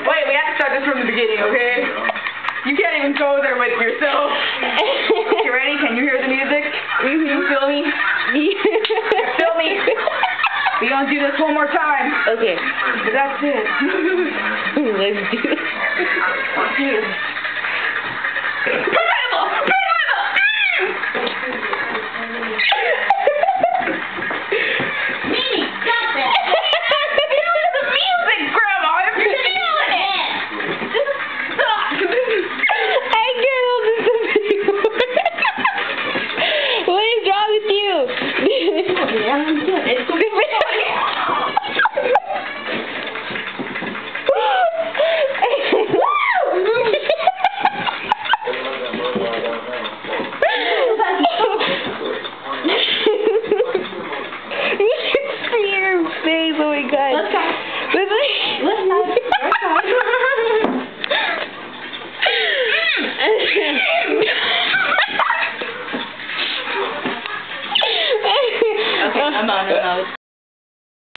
Wait, we have to start this from the beginning, okay? You can't even go there with yourself. You ready? Can you hear the music? You feel me? You feel me? We're gonna do this one more time. Okay. That's it. Let's do it. Let's do this. Oh my god. Let's try. Okay, I'm out.